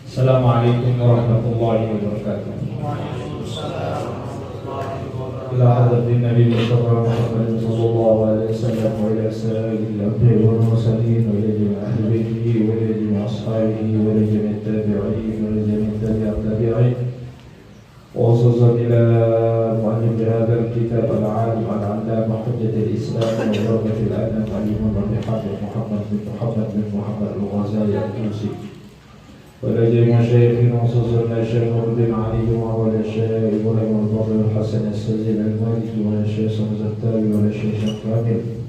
Assalamualaikum warahmatullahi wabarakatuh. Ila hadratin Nabi Mustafa Muhammad sallallahu alaihi wasallam wa ila sayyidil anbiya'i wal mursalin wa ila jami'i ahli baitihi wa ila jami'i ashabihi wa ila jami'i tabi'in wa ila jami'i tabi'in وخصوصا إلى مؤلف هذا الكتاب العالم العلامة حجة الإسلام وغربة الأنام الإمام أبي حاتم محمد بن محمد الغزالي الطوسي وإلى جميع مشايخنا وخصوصا الشيخ نور الدين علي وعلى الشيخ إبراهيم الفضل الحسن السجل المالكي وعلى الشيخ صمد التابي وعلى الشيخ كامل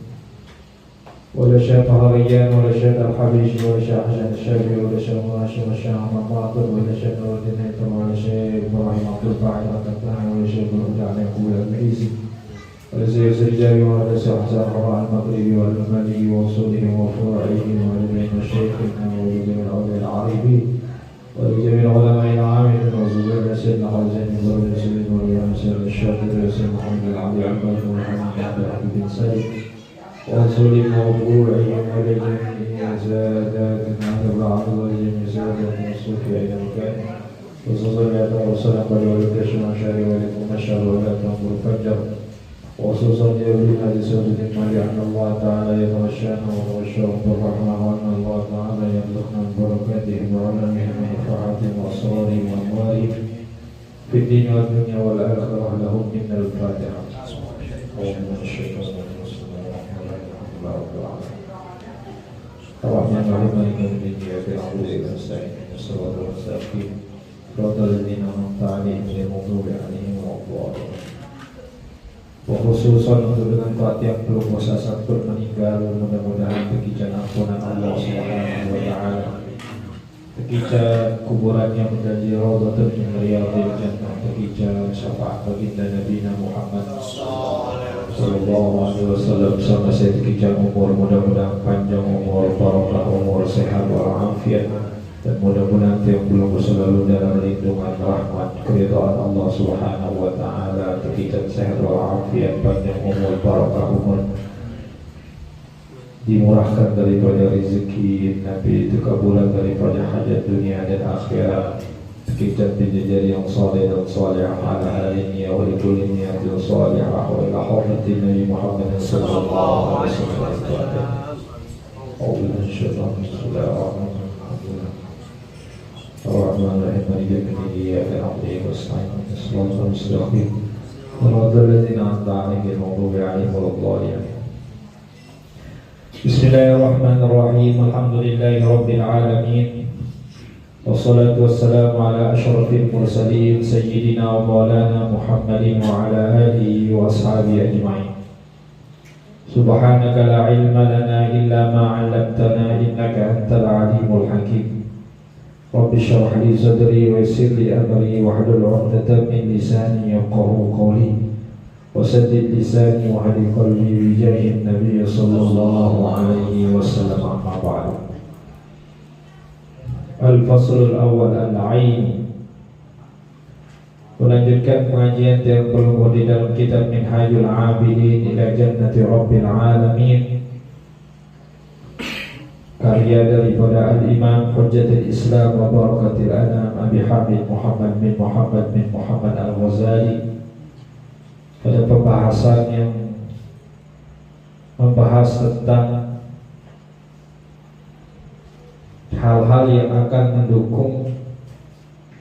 ولا شيخ طهريان ولا شيخ الحبيشي ولا شيخ حسن الشافعي ولا شيخ راشد ولا شيخ احمد باطل ولا شيخ نور الدين هيثم ولا شيخ ابراهيم عبد الباعث القطاني ولا شيخ الهدى علي يقول المعيسي ولا شيخ السرجاني ولا شيخ حسن الرواح المغربي والمالي وصوله وفروعه ولا جميع مشايخنا ولا جميع الاولياء العارفين ولا جميع العلماء العاملين وزوجنا سيدنا حسين بن سليم ولا سيدنا الشافعي وسيدنا محمد العلي عباد ومحمد عبد بن سعيد وصل موضوعي ولجميع زادات هذا العرض ولجميع زادات الصوف إلى مكان وصلى وسلم ولك شمشاري ولكم مشار ولا تنظر فجر وخصوصا يبين هذه سورة المالي أن الله تعالى يتغشانا ويغشاهم بالرحمة وأن الله تعالى يرزقنا من بركاته وعلمه من نفحاتهم وأسرارهم وأموالهم في الدين والدنيا والآخرة لهم من الفاتحة ومن الشيطان الرحمن الرحيم مالك يوم الدين إياك نعبد وإياك نستعين اهدنا الصراط المستقيم صراط الذين أنعمت عليهم غير المغضوب عليهم ولا الضالين. Khususan untuk dengan taat yang belum puasa sabtu meninggal, mudah-mudahan begitu ampunan Allah Subhanahu wa taala. Begitu kuburannya menjadi raudhatun min riyadhil jannah, begitu syafaat baginda Nabi Muhammad sallallahu alaihi wasallam sama sekian umur, mudah-mudahan panjang umur, barokah umur, sehat walafiat, dan mudah-mudahan yang belum selalu dalam lindungan rahmat keridhaan Allah Subhanahu wa taala, sekian sehat walafiat, panjang umur, barokah umur, dimurahkan daripada rezeki Nabi, dikabulkan daripada hajat dunia dan akhirat, kita menjadi yang saleh dan salihah ala halnya wa likulli niyatin salihah wa ila hurmati Nabi Muhammad sallallahu alaihi wasallam. A'udzu billahi Ar-Rahmanir-Rahim maliki yawmiddin iyyaka na'budu wa nasta'in ihdinas mustaqim siratal ladzina an'amta 'alaihim ghairil maghdubi 'alaihim waladdallin. Bismillahirrahmanirrahim. Alhamdulillahi rabbil alamin. Wassalatu wassalamu ala asyrafil mursalin sayyidina wa maulana Muhammadin wa ala alihi wa ashabihi ajma'in. Subhanaka la ilma lana illa ma 'allamtana innaka antal alimul hakim. Rabbi shrah li sadri wa yassir li amri wahlul 'uqdatam min lisani yafqahu qawli wasaddid lisani wa hadi qalbi bi jahi nabiy sallallahu alaihi wasallam. Amma ba'du. Al-Faslul Awal Al-Ain. Melanjutkan pengajian yang perlu di dalam kitab Minhajul Abidin ila Jannati Rabbil Alamin, karya daripada Al-Imam Hujjatul Islam wa Barakatil Anam Abi Hamid Muhammad bin Muhammad Al-Ghazali, pada pembahasan yang membahas tentang hal-hal yang akan mendukung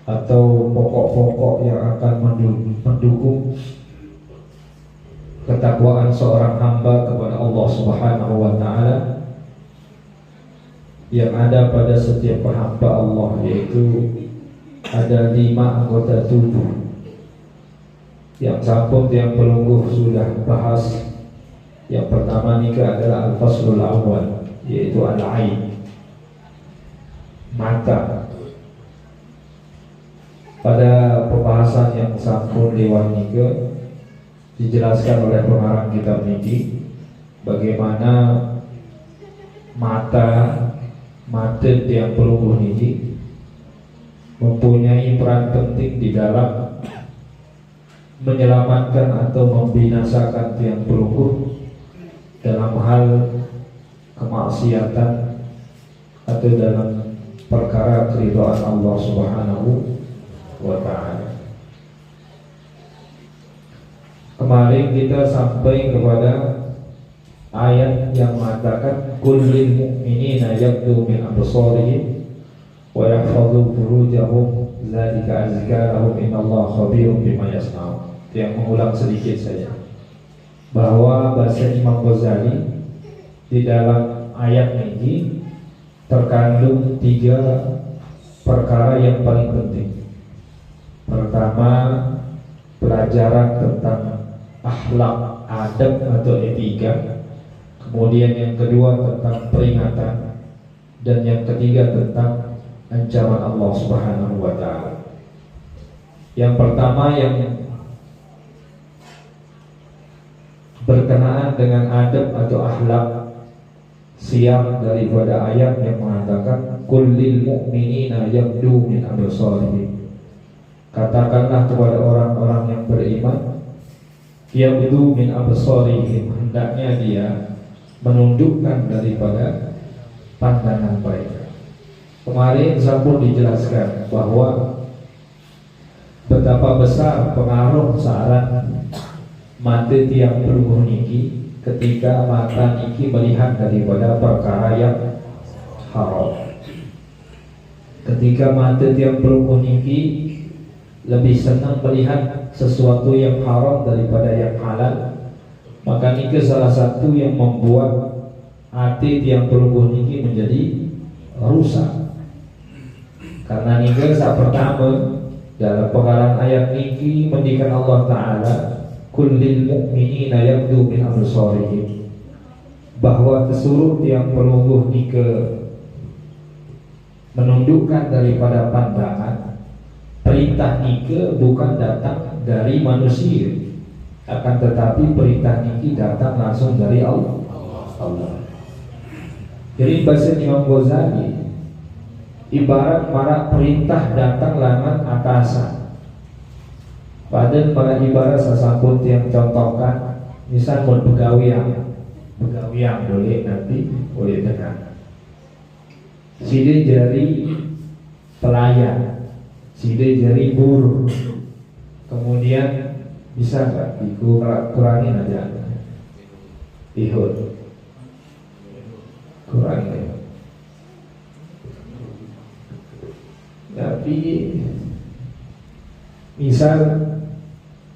atau pokok-pokok yang akan mendukung ketakwaan seorang hamba kepada Allah Subhanahu wa taala yang ada pada setiap hamba Allah, yaitu ada 5 anggota tubuh yang sampun yang pelungguh sudah bahas. Yang pertama nikah adalah al-faslul awal, yaitu al-ain, mata. Pada pembahasan yang sampun lewat nikah dijelaskan oleh pengarang kitab ini bagaimana mata yang pelungguh ini mempunyai peran penting di dalam menyelamatkan atau membinasakan tiang pelungguh dalam hal kemaksiatan atau dalam perkara keridhaan Allah Subhanahu wa ta'ala. Kemarin kita sampai kepada ayat yang mengatakan kullil mu'minina yaghuddu min absarihim wa yahfazu furujahum dzalika azka lahum innallaha khabirum bima yasnaun. Yang mengulang sedikit saja bahwa bahasa Imam Ghazali di dalam ayat ini terkandung 3 perkara yang paling penting. Pertama, pelajaran tentang akhlak, adab atau etika. Kemudian yang kedua tentang peringatan, dan yang ketiga tentang ancaman Allah Subhanahu wa ta'ala. Yang pertama yang berkenaan dengan adab atau akhlak, siang daripada ayat yang mengatakan kullil mu'minina yaghuddu min absarihim. Katakanlah kepada orang-orang yang beriman, yaghuddu min absarihim, hendaknya dia menundukkan daripada pandangan mereka. Kemarin saya pun dijelaskan bahwa betapa besar pengaruh saran mata tiang pelungguh niki ketika mata niki melihat daripada perkara yang haram. Ketika mata tiang pelungguh niki lebih senang melihat sesuatu yang haram daripada yang halal, maka niki salah satu yang membuat hati tiang pelungguh niki menjadi rusak. Karena niki saat pertama dalam pengarang ayat niki mendikan Allah Ta'ala kullil mu'minina yaghuddu min absarihim, bahwa kesuruh tiang pelungguh nike menundukkan daripada pandangan. Perintah nike bukan datang dari manusia, akan tetapi perintah niki datang langsung dari Allah. Jadi bahasa Imam Ghazali ibarat para perintah datang langan atasan. Padahal pada ibarat sesambut yang contohkan, misal mau begawian boleh nanti boleh dengar. Side jari pelayan, side jari buruh. Kemudian bisa nggak kurangin aja, ihud kurangin. Tapi misal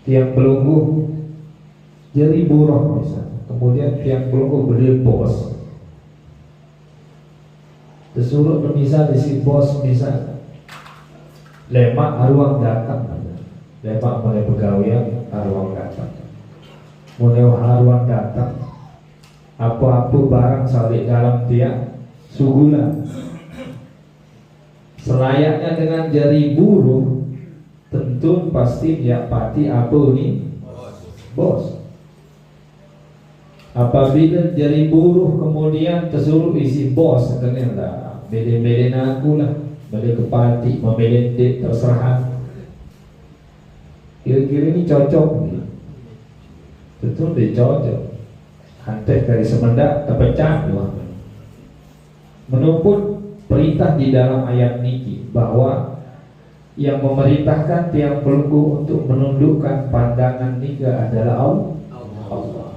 tiang pelungguh jadi buruh misal, kemudian tiang pelungguh beli bos, disuruh misal si bos bisa lemak aruang datang, lemak mulai pegawai aruang datang, mulai aruang datang, apa-apa barang salik dalam tiang sugulan. Selayaknya dengan jari buruh, tentu pasti dia pati apa ni bos. Apabila jari buruh kemudian tersuruh isi bos, katanya beli-beli aku lah, beli kepati, membeli dek terserah. Kira-kira ini cocok ni, tentu dia cocok. Hantar dari semendak terpecah dua. Menurut perintah di dalam ayat niki bahwa yang memerintahkan tiang pelungguh untuk menundukkan pandangan niga adalah Allah.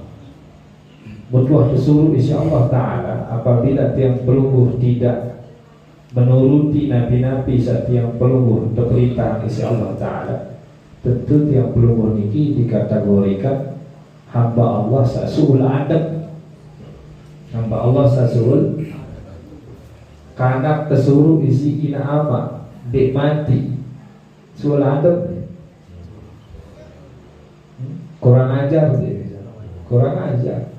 Betul disuruh insya Allah Ta'ala. Apabila tiang pelungguh tidak menuruti nabi-nabi saat tiang pelungguh perintah insya Allah Ta'ala, tentu tiang pelungguh niki dikategorikan hamba Allah sasuul adab, hamba Allah sasuul. Karena kesuruh isi ina apa dek mati suul adab, kurang ajar, kurang ajar.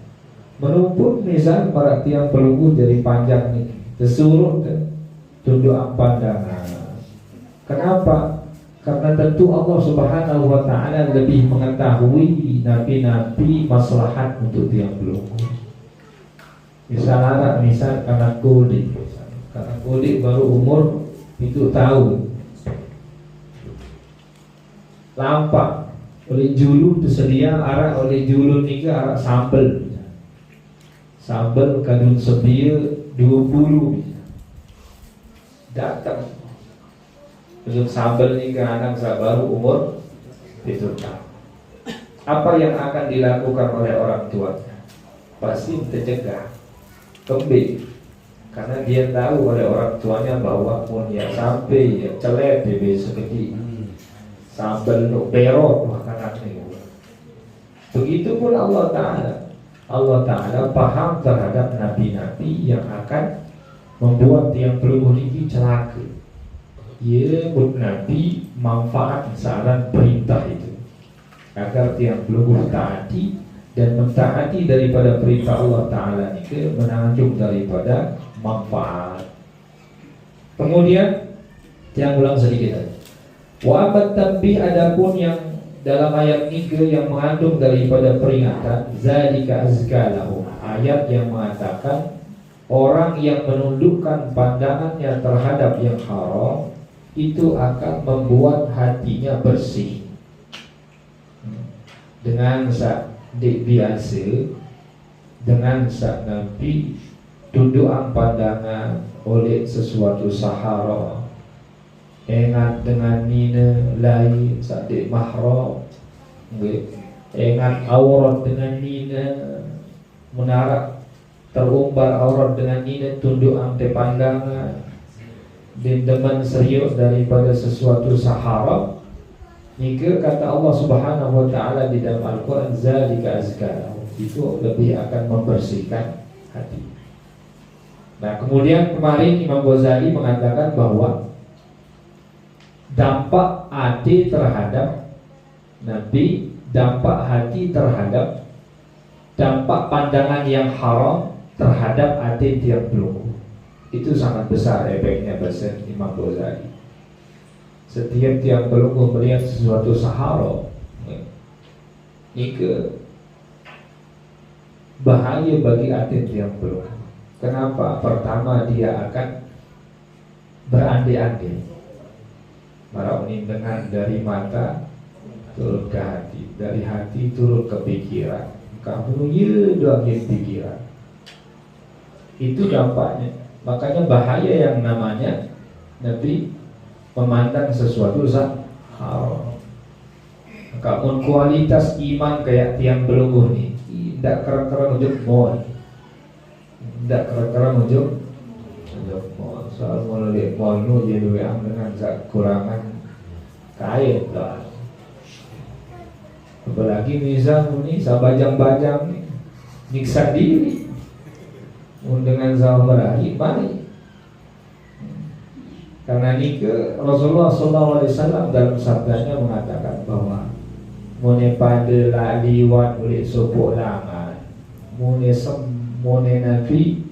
Menumpuk misal para tiang pelungguh dari panjang nih, disuruh tunduk pandangan. Kenapa? Karena tentu Allah Subhanahu wa ta'ala lebih mengetahui nabi-nabi maslahat untuk tiang pelungguh. Misal karena kulit, karena kulit baru umur itu tahu. Lampak oleh julu tersedia arak oleh julu nika arak sambel kadun sebia 20 datang untuk sambal ni ke anak baru umur 7 tahun. Apa yang akan dilakukan oleh orang tuanya? Pasti tercegah, kembali, karena dia tahu oleh orang tuanya bahwa pun ya sampai ya celet bebe sekecil sambal no berot makanan ini. Begitupun Allah Ta'ala paham terhadap nabi-nabi yang akan membuat yang belum memiliki celaka. Ia buat nabi manfaat saran perintah itu agar tiang belum taati dan mentaati daripada perintah Allah Ta'ala ini menanjung daripada manfaat. Kemudian yang ulang sedikit lagi. Wa abat tanbih, adapun yang dalam ayat ini yang mengandung daripada peringatan, zalika azkalahu, ayat yang mengatakan orang yang menundukkan pandangannya terhadap yang haram itu akan membuat hatinya bersih. Dengan sak biasa, dengan sak nabi tundukan pandangan oleh sesuatu sahara, ingat dengan nina lain sak dik mahram, ingat aurat dengan nina, menarak terumbar aurat dengan nina tundukan te pandangan, dan teman serius daripada sesuatu sahara. Jika kata Allah Subhanahu wa Ta'ala di dalam Al-Quran, zalika azkalahu, itu lebih akan membersihkan hati. Nah, kemudian kemarin Imam Ghazali mengatakan bahwa dampak hati terhadap Nabi, dampak hati terhadap dampak pandangan yang haram terhadap hati tiap belum, itu sangat besar efeknya, bahasa Imam Ghazali. Setiap tiang belum melihat sesuatu sahara, ini ke bahaya bagi hati tiang belum. Kenapa? Pertama, dia akan berandai-andai. Marah ini dengan dari mata turun ke hati, dari hati turun ke pikiran. Kamu ya doang pikiran. Itu dampaknya. Makanya bahaya yang namanya Nabi memandang sesuatu haram. Kamu kualitas iman kayak tiang belunggu nih, tidak keren-keren ujung mall, tidak keren-keren ujung mall. Soal mau lihat mall nu jadi yang dengan kekurangan kain lah. Apalagi misal nih sabajang-bajang nih nyiksa diri, dengan zaman berakhir balik. Karena ini ke Rasulullah SAW dalam sabdanya mengatakan bahwa mune pada la liwat oleh sopok langan, mune nabi,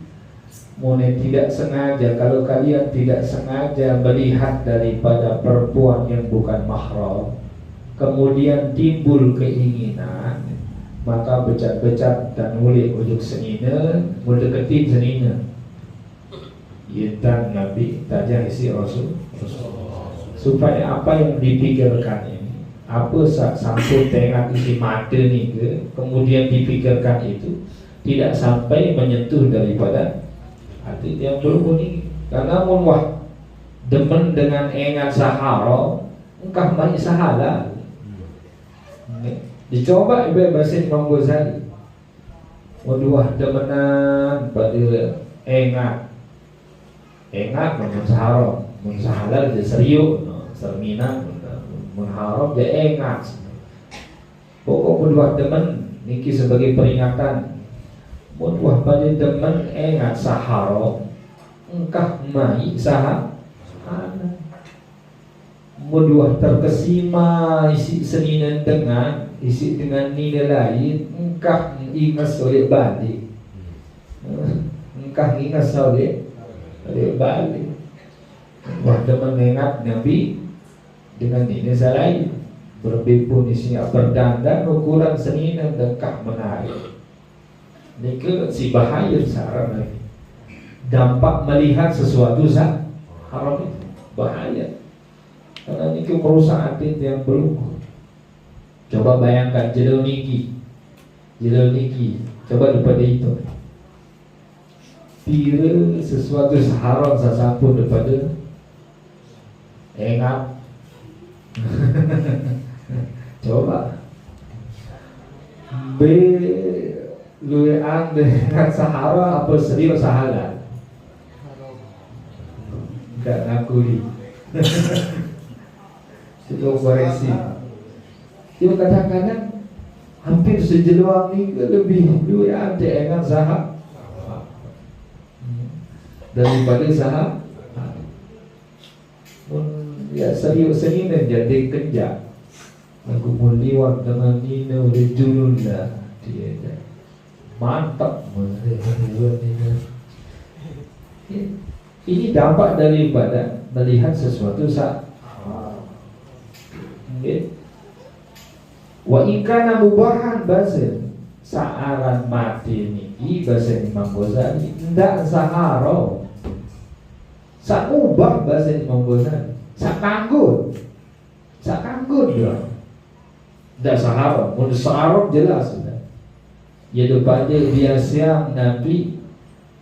mune tidak sengaja. Kalau kalian tidak sengaja melihat daripada perempuan yang bukan mahram, kemudian timbul keinginan, maka becat-becat dan ulik ujuk senina, mendeketin senina. Yaitan Nabi tajah isi Rasul supaya apa yang dipikirkan ini, apa sampai tengah isi mata ni ke, kemudian dipikirkan itu tidak sampai menyentuh daripada hati yang belum ini. Karena munwah demen dengan ingat sahara, engkau banyak sahala. Dicoba ibu bahasa Imam Ghazali, munwah demenan pada ingat mengharam je serius, sermina mengharam je ingat. Pokok buat demen niki sebagai peringatan. Buat pada demen ingat sahara, engkah mai sahara. Buat terkesima isi seninan dengan isi dengan nilai lain, engkah ingat soleh balik, engkah ingat soleh balik. Waktu mengingat Nabi dengan ini lain, berbipun isinya berdandan ukuran senina dengkah menarik. Ini ke si bahaya saran lagi. Dampak melihat sesuatu haram itu bahaya. Karena ini merusak hati yang belum. Coba bayangkan jedel niki, coba daripada itu. Tira sesuatu haram sasapun daripada Ingat. Coba luwean dengan sahara apa serius sahalan? Enggak ngakui. Itu koreksi. Itu kadang-kadang hampir sejeluang ni lebih luwean dengan sahab daripada sahab. Ya serius ini jadi kejap. Aku mau liwat dengan ini udah julun dah. Dia dah mantap. Ini dampak daripada melihat sesuatu saat. Wa ikana mubahan bahasa saaran mati ini bahasa Imam Ghazali ndak saharo. Sak ubah bahasa Imam Ghazali. Sak kanggut dia. Dah sahabat, mun sahabat jelas sudah. Ya depan dia siang Nabi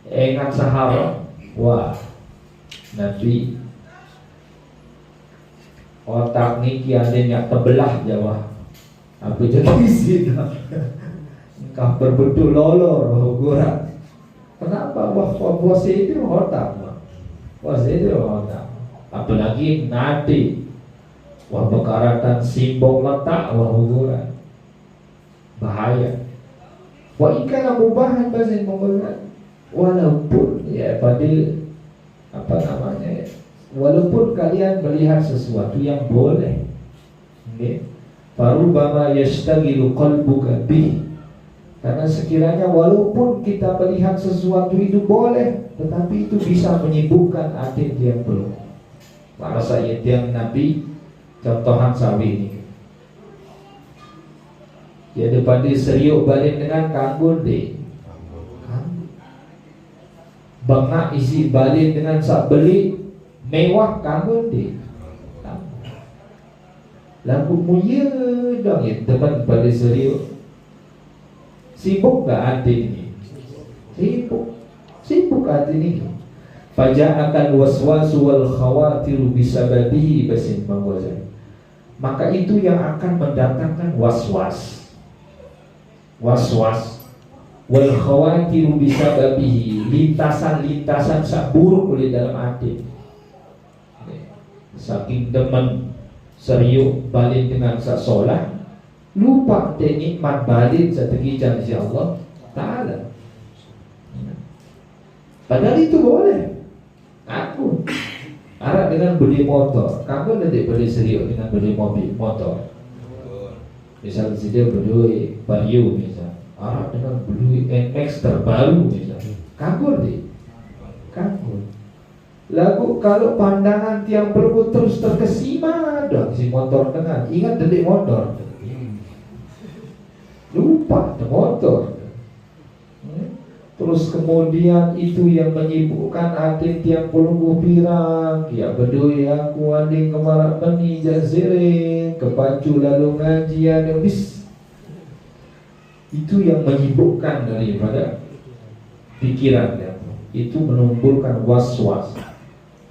ingat sahabat. Wah, Nabi otak ni kiannya terbelah Jawa. Apa jadi sini? Kah berbetul lolor gua. Kenapa bos itu otak? Bos itu otak. Apalagi nanti wah bekaratan simbol letak wah hukuran bahaya. Wah ikan mubahan bahasa Indonesia walaupun ya pada apa namanya walaupun kalian melihat sesuatu yang boleh, farubama yashtagilu qalbuka bih, karena sekiranya walaupun kita melihat sesuatu itu boleh, tetapi itu bisa menyibukkan hati yang belum. Maka saya yang Nabi contohan sawi ini. Ya daripada seriuk balik dengan kanggur deh. Bangak isi balik dengan sak beli mewah kanggur deh. Lampu mulia dong ya teman pada seriuk. Sibuk gak hati ini? Sibuk hati ini. Faja'akan waswasu wal khawatiru bisababihi basin Imam. Maka itu yang akan mendatangkan waswas wal khawatiru bisababihi, lintasan-lintasan sak buruk oleh dalam hati. Saking demen seriuk balik dengan sak solat, lupa nikmat balik setegi janji Allah Ta'ala. Padahal itu boleh. Aku arah dengan beli motor, kamu nanti beli serius dengan beli mobil motor. Misal dia beli Vario misal, arah dengan beli NX terbaru misal, kabur deh, kabur. Lalu kalau pandangan tiang perut terus terkesima dong si motor dengan, ingat delik motor, lupa the motor. Terus kemudian itu yang menyibukkan hati tiang puluh pirang. Ya berdui aku anding kemarak meni jazire kepacu lalu ngajian habis. Itu yang menyibukkan daripada pikiran ya. Itu menumbuhkan was-was,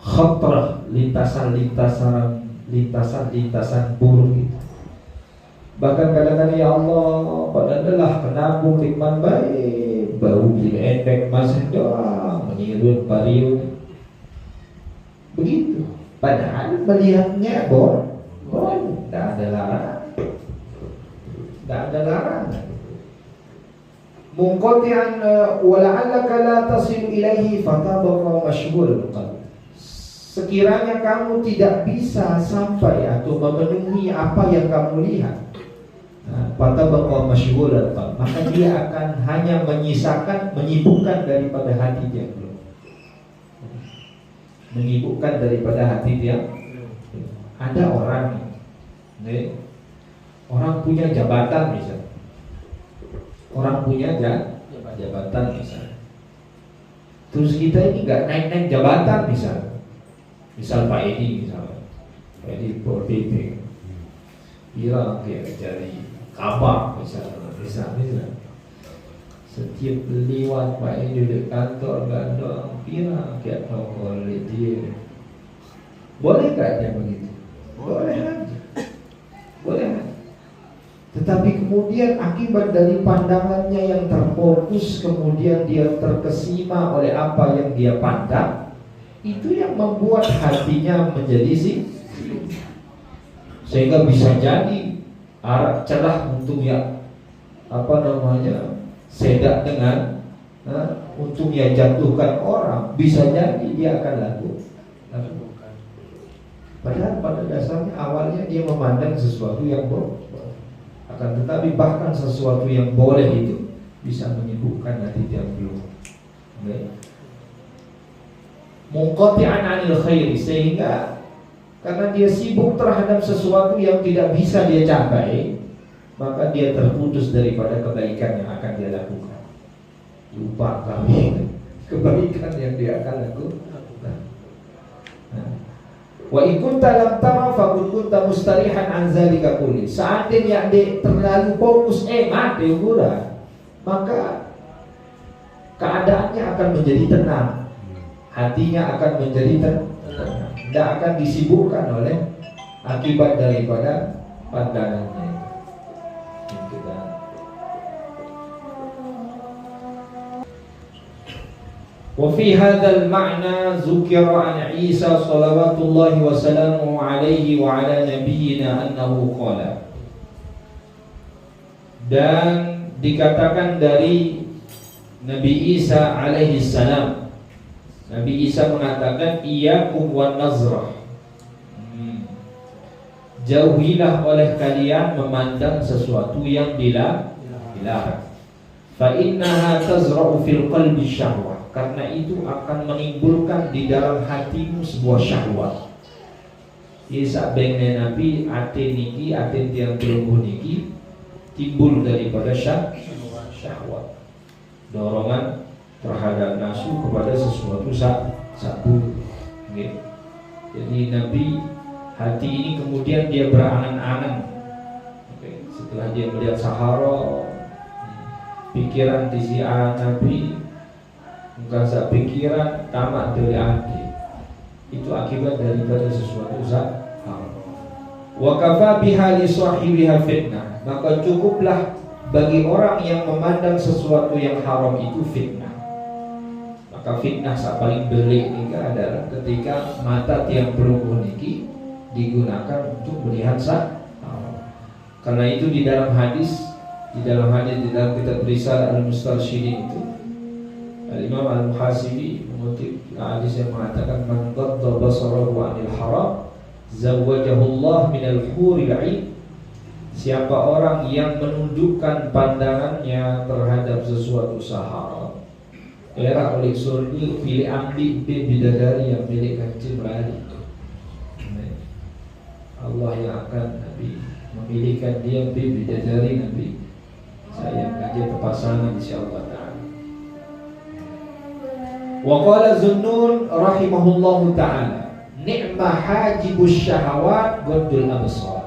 khatrah, lintasan buruk itu. Bahkan kadang-kadang ya Allah padahal kenabung nikmat baik, bau bila endek masih doang menyirun Vario begitu. Padahal melihatnya boleh, tidak ada larangan. Mungkotian wala'allaka la tasil ilaihi fatabqa masyghul qalb. Sekiranya kamu tidak bisa sampai atau memenuhi apa yang kamu lihat, fatabqa masyghul qalb, maka dia akan hanya menyibukkan daripada hati dia belum. Menyibukkan daripada hati dia. Ada orang orang punya jabatan misalnya. Orang punya jabatan misalnya. Terus kita ini nggak naik-naik jabatan misalnya. Misal Pak Edi misalnya, Pak Edi PDP, bilang kayak cari kabar misalnya. Setiap lewat Pak Edi di kantor gandong, bilang kayak nongol dia. Boleh gak dia begitu? Boleh aja. Boleh aja. Tetapi kemudian akibat dari pandangannya yang terfokus, kemudian dia terkesima oleh apa yang dia pandang, itu yang membuat hatinya menjadi sehingga bisa jadi arah celah untuk ya sedak dengan untuk ya jatuhkan orang, bisa jadi dia akan lakukan. Padahal pada dasarnya awalnya dia memandang sesuatu yang akan tetapi bahkan sesuatu yang boleh itu bisa menyibukkan hati dia belum. Munqati'an 'anil khairi, sehingga karena dia sibuk terhadap sesuatu yang tidak bisa dia capai, maka dia terputus daripada kebaikan yang akan dia lakukan. Lupa kami kebaikan yang dia akan lakukan. Wa in kunta lam tara fa kunta mustarihan an zalika kulli. Seandainya dia terlalu fokus mati pula, maka keadaannya akan menjadi tenang. Hatinya akan menjadi tenang. Tidak akan disibukkan oleh akibat daripada pandangannya. وفي هذا المعنى ذكر عن عيسى صلوات الله وسلامه عليه وعلى نبينا أنه قال. Dan dikatakan dari Nabi Isa alaihi salam, Nabi Isa mengatakan iyyakum wan nazrah, jauhilah oleh kalian memandang sesuatu yang dilarang. Fa innaha tazra'u fil qalbi syahwah, karena itu akan menimbulkan di dalam hatimu sebuah syahwat. Isa benge Nabi ate niki ate tiang belunggu niki timbul daripada syahwat, dorongan terhadap nafsu kepada sesuatu satu. Jadi Nabi hati ini kemudian dia berangan-angan. Setelah dia melihat Sahara, pikiran di si Nabi Mengasa pikiran tamak dari hati. Itu akibat daripada sesuatu haram. Wa kafa biha li sahibiha fitnah, maka cukuplah bagi orang yang memandang sesuatu yang haram itu fitnah. Maka fitnah yang paling belik ini adalah ketika mata tiang pelunggu niki digunakan untuk melihat haram. Karena itu di dalam hadis di dalam kitab Risal Al-Mustarsyidin itu Al-Imam Al-Muhasibi mengutip hadis yang mengatakan man ghadda basarahu 'anil haram zawwajahu Allah minal huril 'ain. Siapa orang yang menundukkan pandangannya terhadap sesuatu haram, era oleh surga pilih ambil bidadari yang milik kancing lari. Allah yang akan Nabi memilihkan dia bidadari Nabi saya mengajar pasangan insyaallah ta'ala. Wa qala Zunnun rahimahullahu ta'ala ni'ma hajibus syahawat ghaddul absar.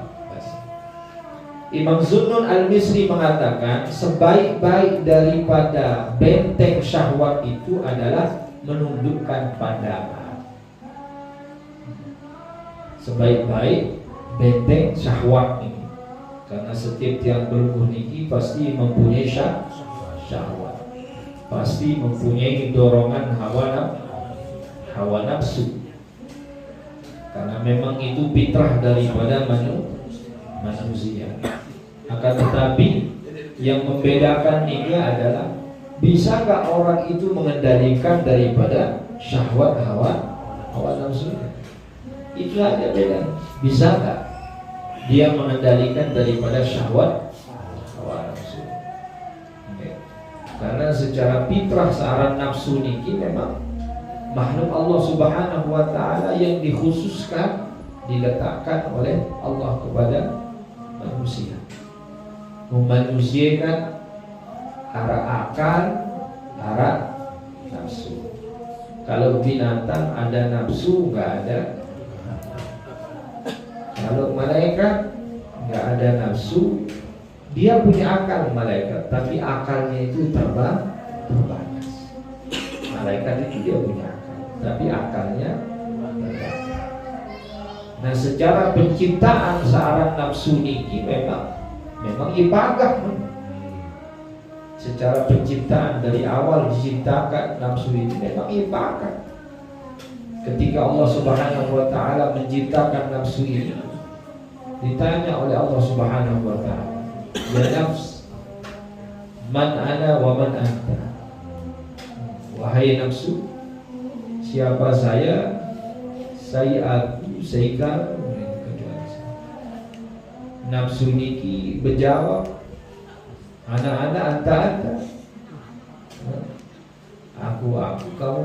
Imam Zunnun al-Misri mengatakan sebaik-baik daripada benteng syahwat itu adalah menundukkan pandangan. Sebaik-baik benteng syahwat ini, karena setiap tiang belunggu niki pasti mempunyai syahwat, pasti mempunyai dorongan hawa nafsu, karena memang itu fitrah daripada manusia. Akan tetapi yang membedakan ini adalah bisa gak orang itu mengendalikan daripada syahwat hawa nafsu. Itu aja beda. Bisa gak dia mengendalikan daripada syahwat hawa nafsu? Karena secara fitrah searah nafsu niki memang makhluk Allah Subhanahu wa ta'ala yang dikhususkan, diletakkan oleh Allah kepada manusia, memanusiakan arah akal, arah nafsu. Kalau binatang ada nafsu, nggak ada. Kalau malaikat nggak ada nafsu, dia punya akal malaikat, tapi akalnya itu terbatas. Malaikat itu dia punya akal, tapi akalnya terbatas. Nah, secara penciptaan seorang nafsu niki memang ibagah. Secara penciptaan dari awal diciptakan nafsu ini memang ibagah. Ketika Allah Subhanahu wa taala menciptakan nafsu ini, ditanya oleh Allah Subhanahu wa taala, "Ya nafs, man ana wa man anta?" Wahai nafsu, siapa saya aku, saya kamu. Nafsu niki berjawab, "Ana anta." Aku,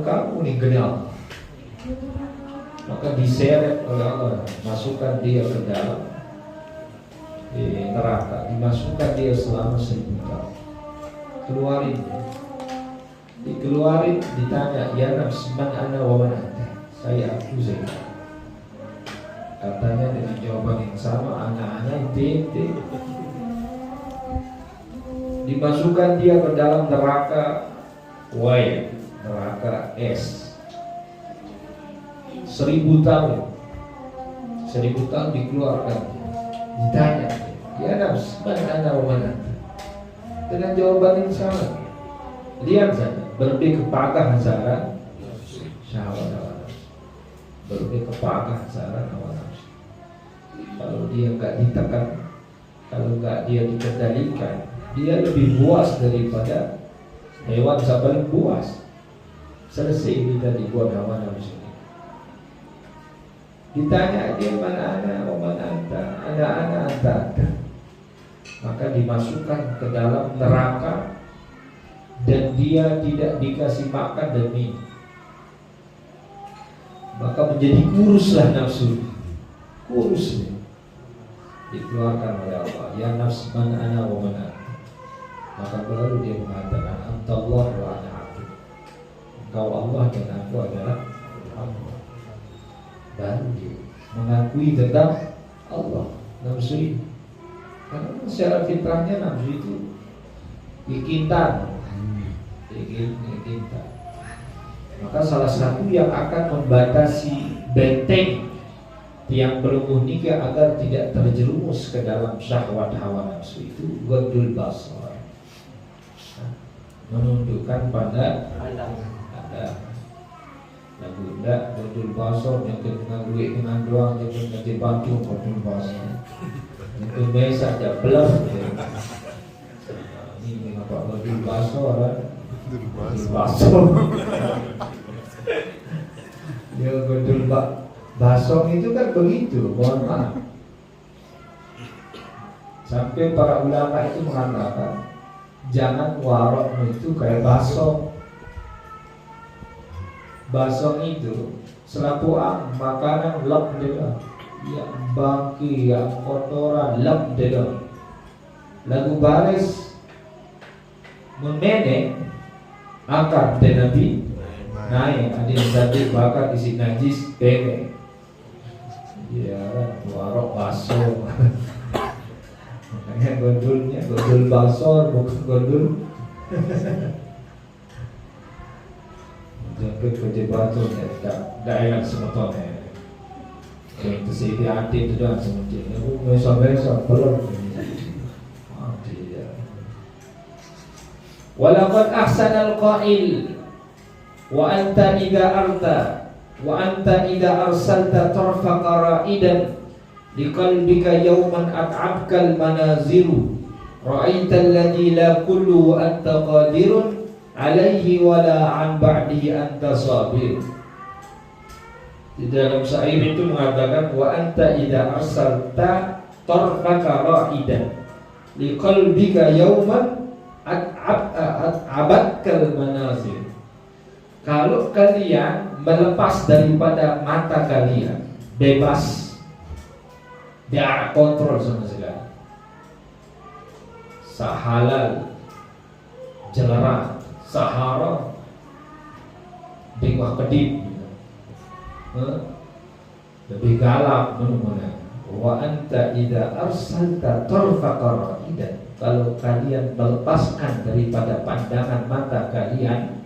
kamu nih kenal. Maka diseret oleh Allah, masukkan dia ke dalam neraka, dimasukkan dia selama 1000 tahun. Dikeluarin, ditanya, "Ya nafs, man ana wa man anta?" Saya aku. Katanya dengan jawaban yang sama, "Ana ente." Dimasukkan dia ke dalam neraka neraka es. 1000 tahun dikeluarkan. Ditanya, "Ya nafs, man ana wa man anta?" Dengan jawaban yang sama. Lihat saja, berbeda kepagah antara syahwat hawa nafsu. Berbeda kepagah antara hawa nafsu. Kalau dia enggak ditekan, kalau enggak dia dikendalikan, dia lebih puas daripada hewan paling puas. Selesai kita dibuat hawa nafsu. Ditanya dia, "Mana ana wa man anta?" Ana anta. Maka dimasukkan ke dalam neraka dan dia tidak dikasih makan dan minum. Maka menjadi kuruslah nafsu. Kurus. Dikeluarkan oleh Allah, "Ya nafs, man ana wa man anta?" Maka baru dia mengatakan, "Antallah wa ana 'abdu." Engkau Allah dan aku adalah hamba. Dan dia mengakui tentang Allah, nafsu ini. Karena secara fitrahnya nafsu itu ikintan. Maka salah satu yang akan membatasi benteng yang belum nikah agar tidak terjerumus ke dalam syahwat hawa nafsu itu ghadul basar, menundukkan pada ada lagu ndak ghadul basar yang dengan duit dengan doang yang nanti bantu ghadul basar itu biasa aja belas ini apa ghadul basar dia ghadul basong itu kan begitu, mohon maaf. Sampai para ulama itu mengatakan jangan warokmu itu kayak basong. Basong itu selaku makanan lep dia, yang bangki, yang kotoran lep dia. Lagu baris memeneng akar Nabi naik, ada yang tadi bakar isi najis pengen. Ya, warok baso. Makanya gondulnya gondul basor bukan gondul. Jangan kerja batu ya, tak enak semuanya. Itu sih hati itu doang semuanya. Besok belum. Walaqad ahsanal qail wa anta idza arsalta tarfaka ra'idan liqalbika yawman at'abkal manaziru ra'aita alladhi la kullu wa anta qadirun alaihi wa la an ba'dihi anta sabir. Di dalam syair itu mengatakan wa anta idza arsalta tarfaka ra'idan liqalbika yawman at'abkal manazir. Kalau kalian melepas daripada mata kalian, bebas, tidak kontrol sama sekali, sahalal, jelaran, sahara, bingwah kedip, lebih galak mana-mana. Wa anta idza arsalta tarfaka ra'idan. Kalau kalian melepaskan daripada pandangan mata kalian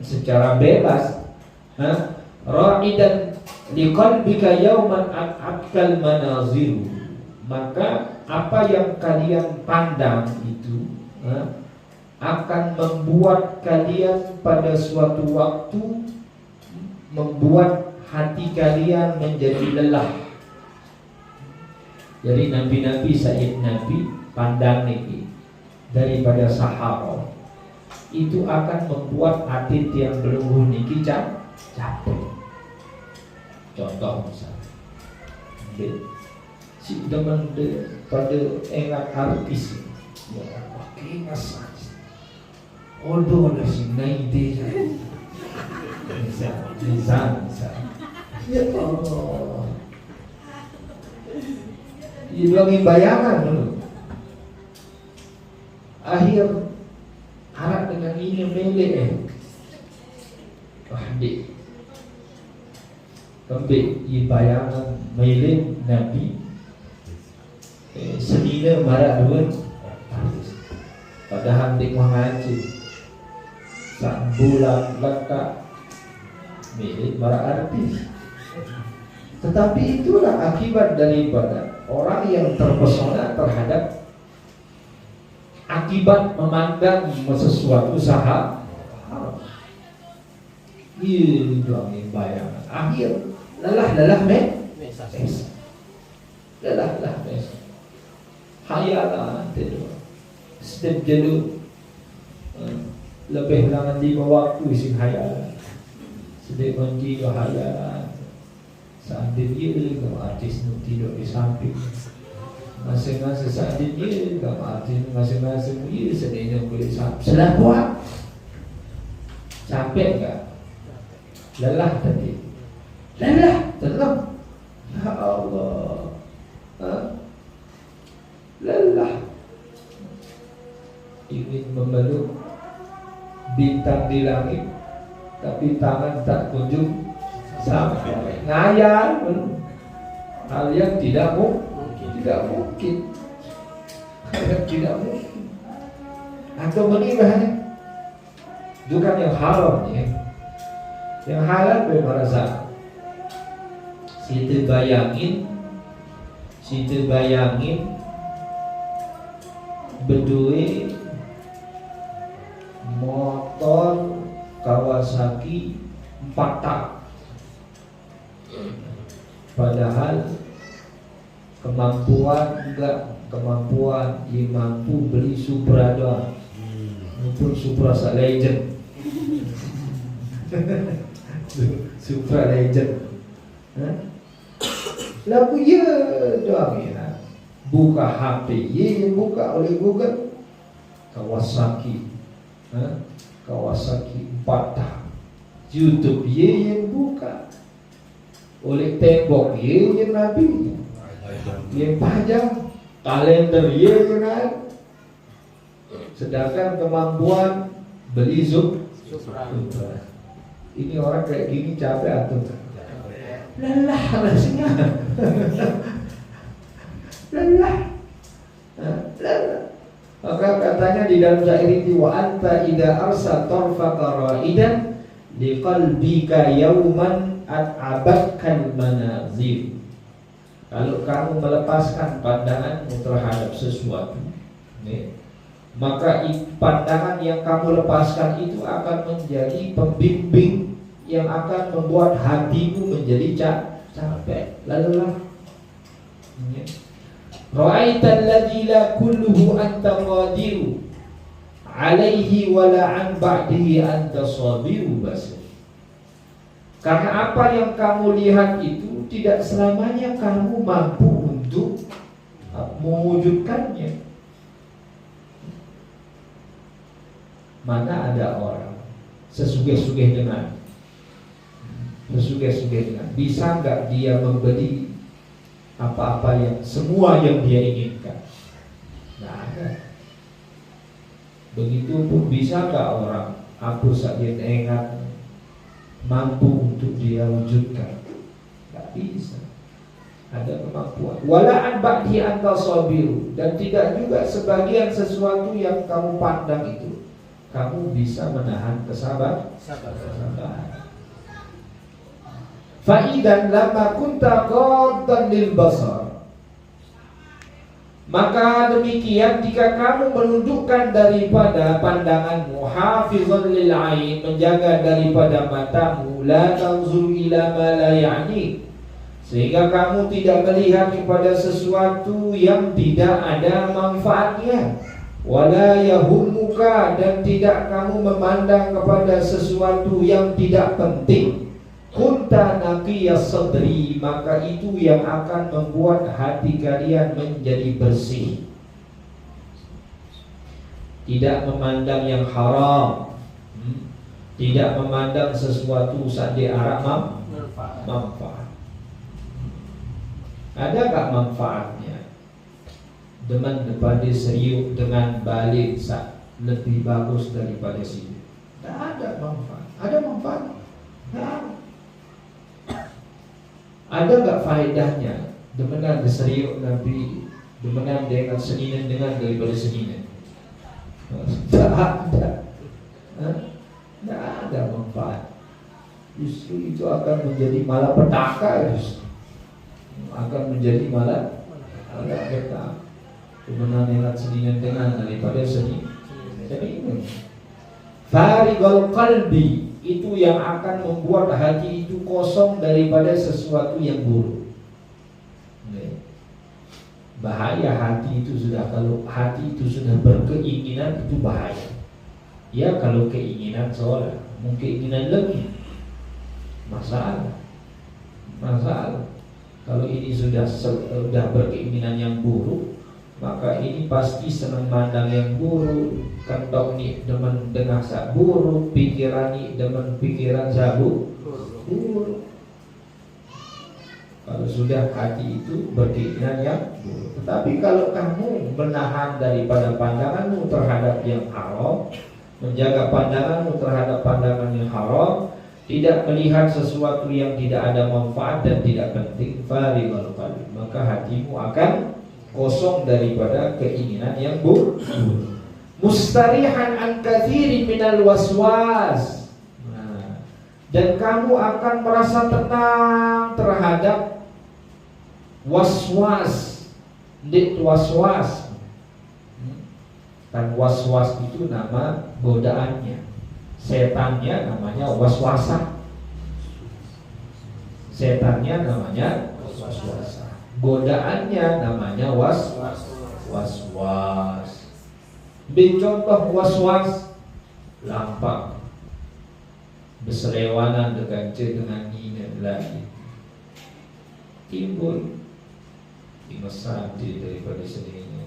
secara bebas, ra'idan liqalbika yawman at'abkal manazir, maka apa yang kalian pandang itu akan membuat kalian pada suatu waktu, membuat hati kalian menjadi lelah. Jadi nabi-nabi Sayyid Nabi pandang ini daripada sahabat itu akan membuat hati yang belum niki capek. Contoh misalnya, si teman pada engat artis, ya pakai masak, odoh lah si naide, misal, ya Allah, dibilangin bayangan dulu, akhir harap dengan ini melek, wah dik. Kembali bayangan melin Nabi senina marak dua padahal dik mengaji sak bulan lekat melin marak artis. Tetapi itulah akibat daripada orang yang terpesona terhadap akibat memandang sesuatu usaha. Ini doangin bayangan akhir lelah mes hayalan tidur sedep jelu lebih langan 5 waktu sing hayalan sedep mandi hayalan saat dia kalau artis nu tidur di samping masing-masing saat dia kalau artis masing-masing dia sedihnya boleh selah kuat capek enggak lelah tadi lelah, tenang. Ya Allah, lelah. Ingin memeluk bintang di langit, tapi tangan tak kunjung sampai. Ngayal, hal yang tidak mungkin. Hal yang tidak mungkin. Atau menimba, bukan yang haram ya. Yang halal bermerasa. Situ bayangin berdua motor Kawasaki 4 tak, padahal kemampuan yang mampu beli Supra doang, maupun Supra Legend, Supra Legend. Lalu ya doang ya, buka HP ya buka oleh Google Kawasaki, Kawasaki 4 tak, YouTube ya yang buka oleh tembok ya yang Nabi, yang pajang kalender ya yang naik, sedangkan kemampuan beli Supra. Ini orang kayak gini capek atau lelah rasanya. lelah. Maka katanya di dalam syair itu wa anta idza arsa tarfaka raidan liqalbika yawman at'abatkal manazir. Kalau kamu melepaskan pandanganmu terhadap sesuatu, maka pandangan yang kamu lepaskan itu akan menjadi pembimbing yang akan membuat hatimu menjadi capek, lelah. Ra'aital ladzi la kulluhu anta qadiru alaihi wa la an ba'dihi anta sabiru basir. Karena apa yang kamu lihat itu tidak selamanya kamu mampu untuk mewujudkannya. Mana ada orang sesugih-sugih dengan bisa nggak dia membeli apa-apa yang semua yang dia inginkan? Nggak ada. Begitupun bisa nggak orang aku saking ingat mampu untuk dia wujudkan? Nggak bisa. Ada kemampuan. Walaan ba'di anta sabiru, dan tidak juga sebagian sesuatu yang kamu pandang itu kamu bisa menahan kesabaran. Fa'idan lama kunta qaddan lil basar, maka demikian jika kamu menundukkan daripada pandanganmu, hafizan lil ain, menjaga daripada matamu, la tanzur ila ma la ya'ni, sehingga kamu tidak melihat kepada sesuatu yang tidak ada manfaatnya, wala yahumuka, dan tidak kamu memandang kepada sesuatu yang tidak penting, kunta naqiyas sadri, maka itu yang akan membuat hati kalian menjadi bersih. Tidak memandang yang haram, tidak memandang sesuatu saat diarah manfaat. Ada gak manfaatnya? Demen daripada serius dengan balik lebih bagus daripada sini. Tak ada manfaat. Ada manfaat? Tak. Ada gak faedahnya demenan serius Nabi, demenan dengan seninen dengan daripada seninen? Tak ada. Tak ada manfaat. Justru itu akan menjadi malapetaka, akan menjadi malapetaka. Demenan dengan seninen dengan daripada seninen. Farigal qalbi, itu yang akan membuat hati itu kosong daripada sesuatu yang buruk. Bahaya hati itu sudah, kalau hati itu sudah berkeinginan, itu bahaya. Ya kalau keinginan sholat, keinginan lebih, masalah. Kalau ini sudah berkeinginan yang buruk, maka ini pasti senang mandang yang buruk, kantong ni demen dengar sak buruk, pikiran ni demen pikiran sak buruk. Kalau sudah hati itu berkeinginan yang buruk. Tetapi kalau kamu menahan daripada pandanganmu terhadap yang haram, menjaga pandanganmu terhadap pandangan yang haram, tidak melihat sesuatu yang tidak ada manfaat dan tidak penting, farighal qalbi, maka hatimu akan kosong daripada keinginan yang buruk. Mustarihan an katsirin minal waswas, dan kamu akan merasa tenang terhadap waswas. Waswas kan, waswas itu nama godaannya, setannya namanya waswasa, setannya namanya waswasa, godaannya namanya waswas. Contoh waswas, lampak berselewanan dengan nina lagi, timbul dimesan daripada seninya,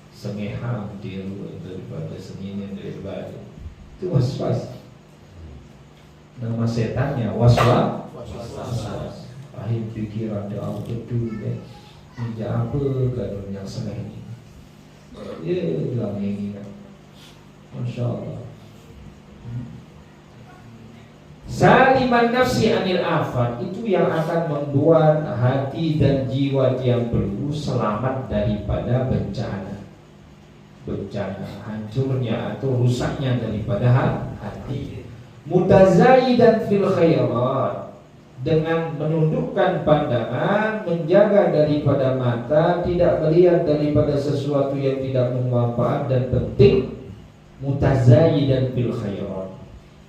sengeham daripada seninya, daripada itu waswas. Nama setannya waswas. Akhir pikiran dia apa tu ni, apa kan yang sengeh ni, dia bilang ini kan, Masya Allah. Saliman nafsi anil afat, itu yang akan membuat hati dan jiwa yang perlu selamat daripada bencana hancurnya atau rusaknya daripada hati. Mutazaidan fil khairat, dengan menundukkan pandangan, menjaga daripada mata, tidak melihat daripada sesuatu yang tidak bermanfaat dan penting. Mutazaidan fil khairat,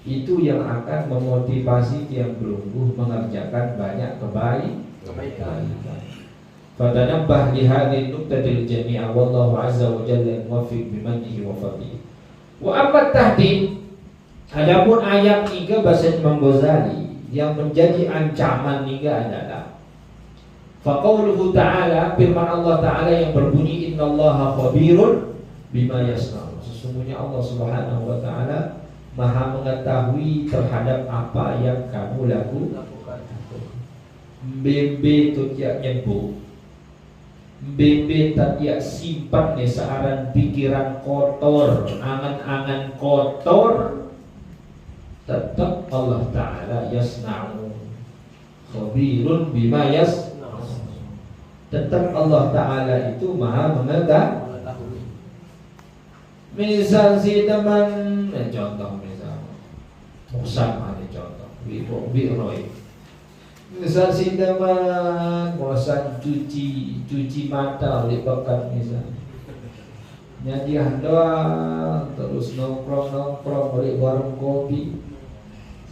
itu yang akan memotivasi yang berungguh mengerjakan banyak kebaikan. Fatanabbah li hadhihi nuqtatil jami'a wallahu azza wa jalla muwaffiq bimannihi wa fadlihi. Wa amma tahdid, adapun ayat 3 bahasa Imam Ghazali yang menjadi ancaman juga adalah faqauluhu ta'ala, firman Allah Ta'ala yang berbunyi innallaha khabirun bima yasna'un, sesungguhnya Allah Subhanahu wa Ta'ala Maha mengetahui terhadap apa yang kamu lakukan. Bebe tu tiap nyebut, bebe tak tiap simpan ni searan pikiran kotor, angan-angan kotor. Tetap Allah Ta'ala yasna'u khabirun bima yasna'u, tetap Allah Ta'ala itu Maha mengetahui. Misal si teman, contoh misal Musam ada contoh, Bi'roy Misal sindaman bosan cuci mata oleh pekan misal. Nyanyian doang terus nongkrong oleh warung kopi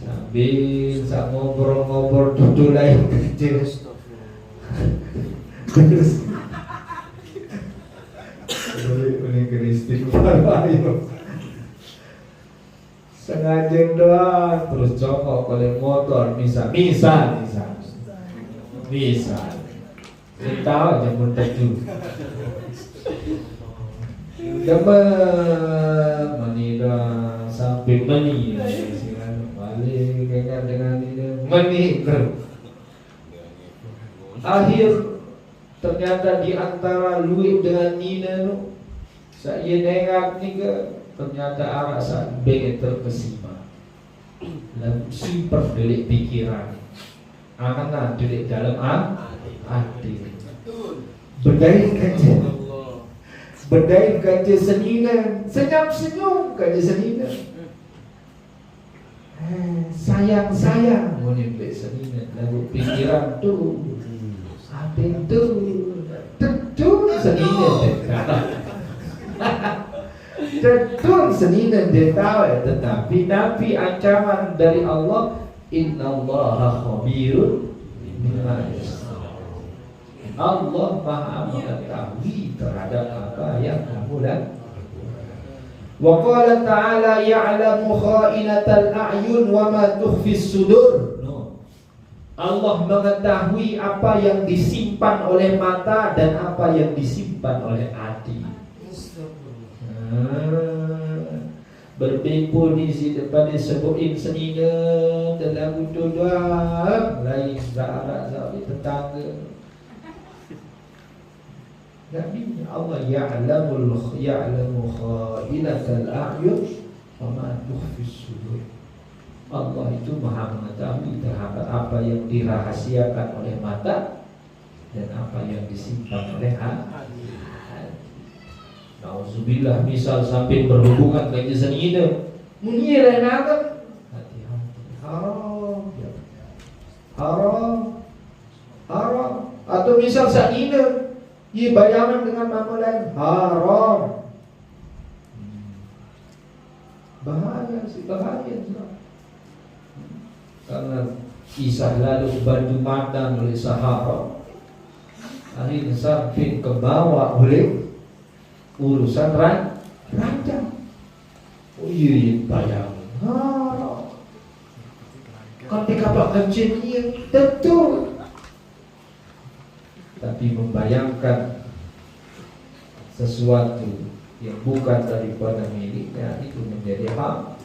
sambil ngobrol-ngobrol duduk lain kecil terus oleh Kristin ayo sengaja doang terus jongkok oleh motor misal kita aja menteju demen menida sampai meni balik kayaknya dengan ini meni akhir ternyata di antara Luit dengan Nina nu saya nengak ni ke ternyata arah saat bengen terkesima dan simpan delik pikiran anak delik dalam hati Bedai kaca senina senyum kaca senina sayang boleh beli senina lalu pikiran tu hati tu senina tentu senina dia tahu tetapi Nabi ancaman dari Allah innallaha khabirun bima yasna'un. Allah Maha mengetahui terhadap apa yang kamu lakukan. Wa qala ta'ala ya'lamu kha'inatal a'yun wa ma tukhfis sudur. Allah mengetahui apa yang disimpan oleh mata dan apa yang disimpan oleh hati. Berpepul di sini depan disebutin senina dalam itu doang lain zarak di tetangga. Nabi Allah ya'lamu kha'inatal a'yun wa ma tukhfis sudur. Allah itu Maha mengetahui terhadap apa yang dirahasiakan oleh mata dan apa yang disimpan oleh hati. Nauzubillah misal sampai berhubungan dengan senina munyiran agak hati-hati haram atau misal senina ia bayangan dengan nama lain haram bahaya karena kisah lalu baju mata oleh Sahara akhirnya sampai ke bawah oleh urusan raja. Oh iya bayang. Ketika Pak kecil ini tentu, tapi membayangkan sesuatu yang bukan daripada miliknya itu menjadi hak.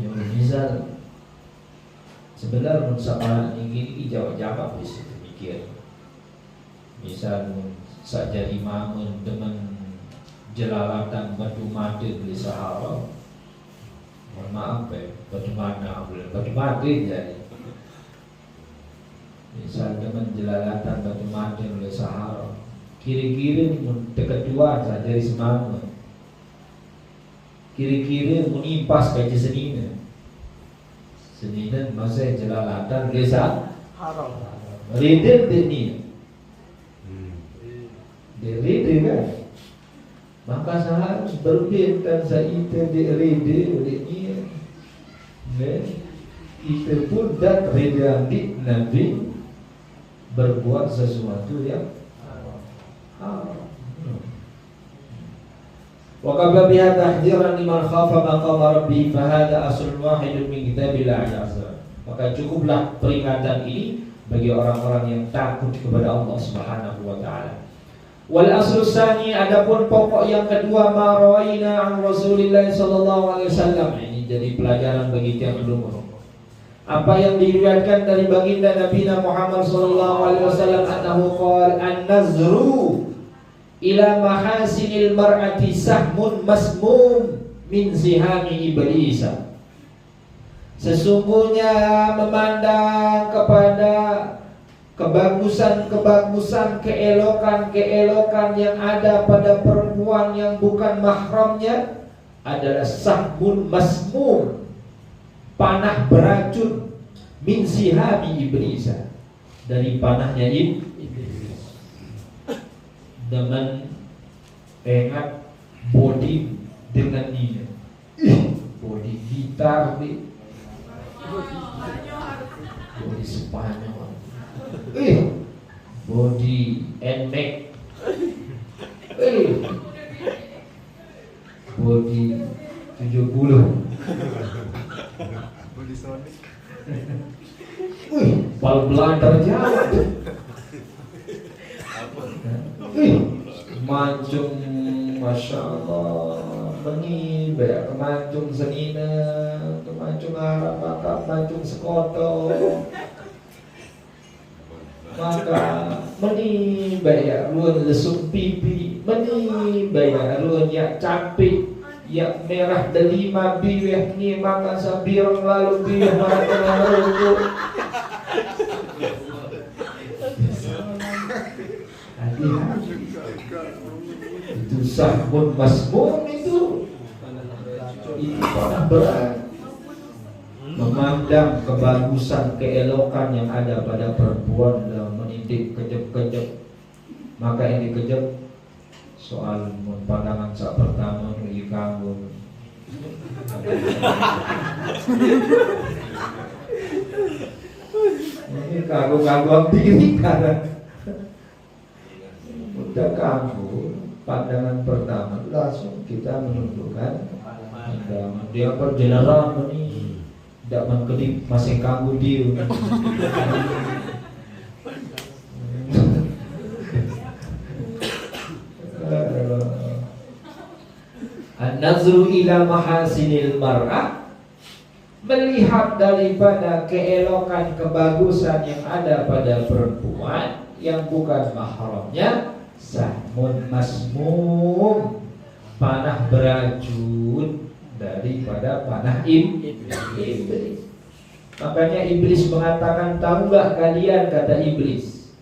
Yang misal sebenarnya soalan ini jawab bisa demikian. Misal saja imam dengan jelalatan batu mati beli Sahara. Mohon maaf batu mati jadi. Misal dengan jelalatan batu mati beli Sahara. Kiri-kiri ketua saja dari semama. Kiri-kiri menimpas kaca senina. Senina masa jelalatan beli Sahara. Reden ini. Dia kan, maka saya harus berbeda saita dia reda oleh dia. Kita pun dan reda Nabi berbuat sesuatu yang haram. Wa qabla biha tahdiran liman khafa maqama rabbih fa hadha aslun wahidun min kitabillah azza. Maka cukuplah peringatan ini bagi orang-orang yang takut kepada Allah Subhanahu wa taala. Wal aslu tsani adapun pokok yang kedua ma rawaina an Rasulillah sallallahu alaihi wasallam. Ini jadi pelajaran bagi tiap umur. Apa yang diriwayatkan dari baginda Nabi Muhammad sallallahu alaihi wasallam annahu qala an-nazru ila mahasinil mar'ati sahmun masmum min zihami iblis. Sesungguhnya memandang kepada kebagusan, keelokan yang ada pada perempuan yang bukan mahramnya adalah sahmun masmum panah beracun min sihabi iblis, dari panahnya iblis. Dengan ingat body dengan dia, body gitar nih, body Spanyol, body NMAX, body 70, Body Sonic. bal bladder Jawa, mancung, masya Allah, bengi, banyak kemancung senina, kemancung Arab, maka mancung sekoto, maka meni banyak luan lesung pipi, meni banyak luan yak cantik, yak merah delima biweh ni makan sabirang lalu biweh makan lalu. Hati-hati, itu sahmun masmum itu panah berat, memandang kebagusan, keelokan yang ada pada perempuan dan menindih kejep-kejep, maka yang dikejep soal pandangan saat pertama bagi kamu. Ini kagum-kagum diri karena udah kamu pandangan pertama langsung kita menentukan pandangan dia perjalanan ini tidak mengkedip masih kamu dia. An-nazru ila mahasinil mar'ah, melihat daripada keelokan kebagusan yang ada pada perempuan yang bukan mahramnya, sahmun masmum, panah beracun daripada panah iblis. Makanya iblis mengatakan, tahu nggak kalian, kata iblis,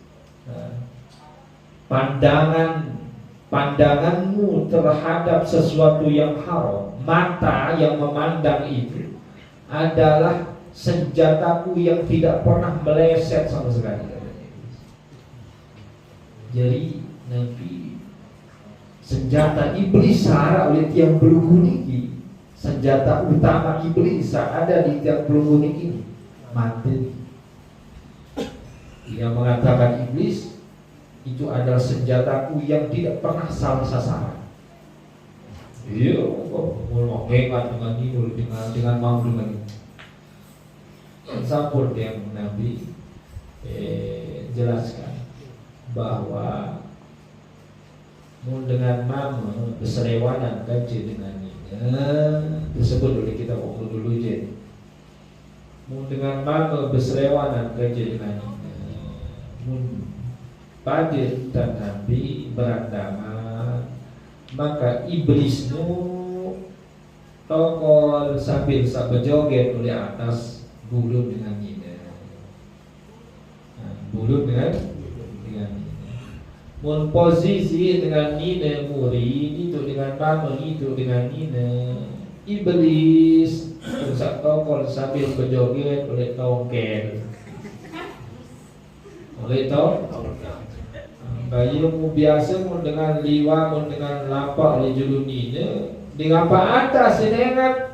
pandanganmu terhadap sesuatu yang haram, mata yang memandang itu adalah senjataku yang tidak pernah meleset sama sekali. Jadi Nabi, senjata iblis sahara oleh tiang belenggu ini, senjata utama iblis ada di tiang belenggu ini, mati. Dia mengatakan iblis itu adalah senjataku yang tidak pernah salah sasaran. Iya, mau hebat dengan ini, dengan mampu dengan ini. Sampun yang Nabi jelaskan bahwa dengan mama beserewanan kaji dengan ini disebut oleh kita waktu dulu je. Dengan mama beserewanan kaji dengan ini Padir dan Nabi berandaman, maka iblis nu tokol sambil berjoget oleh atas bulu dengan ini, bulu dengan ini. Mun posisi dengan ini murid itu dengan mama itu dengan ini, iblis terus tokol sambil berjoget oleh tongkel, oleh kayu mu biasa mu dengan liwa mu dengan lapak oleh julun ini dengan apa atas dengan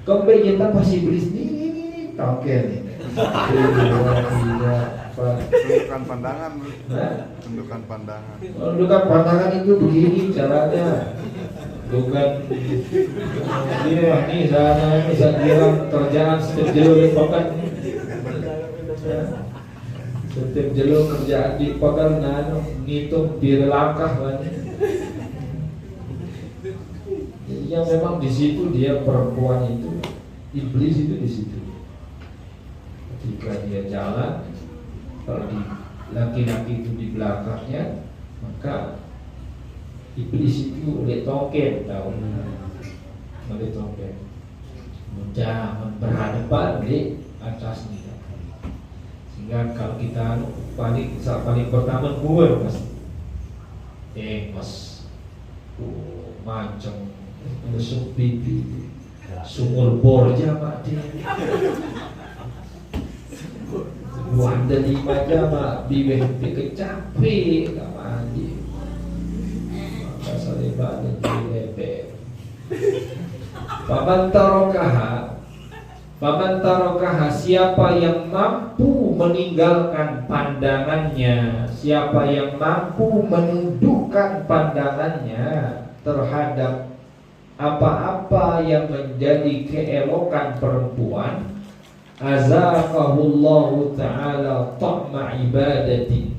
kembali kita pasti iblis ini tongkel ini. Tunjukkan pandangan, tunjukkan pandangan. Tunjukkan pandangan itu begini caranya. Bukan ini sana bisa bilang kerjaan setiap jalur pakan. Setiap jalur kerjaan di pakan ngitung bir langkah banyak. Ya memang di situ dia perempuan itu, iblis itu di situ. Ketika dia jalan, kalau di laki-laki itu di belakangnya, maka iblis itu oleh tongkel, tahu? Oleh tongkel, mudah berhadapan di atasnya. Sehingga kalau kita paling pertama buat mas, mas, mancung Besok pipi, sumur bor jama dia. Wanda 5 jam bibir kecapi tak mandi. Maka salibah dan leber. Faman tarokaha, siapa yang mampu meninggalkan pandangannya, siapa yang mampu menundukkan pandangannya terhadap apa-apa yang menjadi keelokan perempuan, azaqahullahu ta'ala ta'ma ibadati,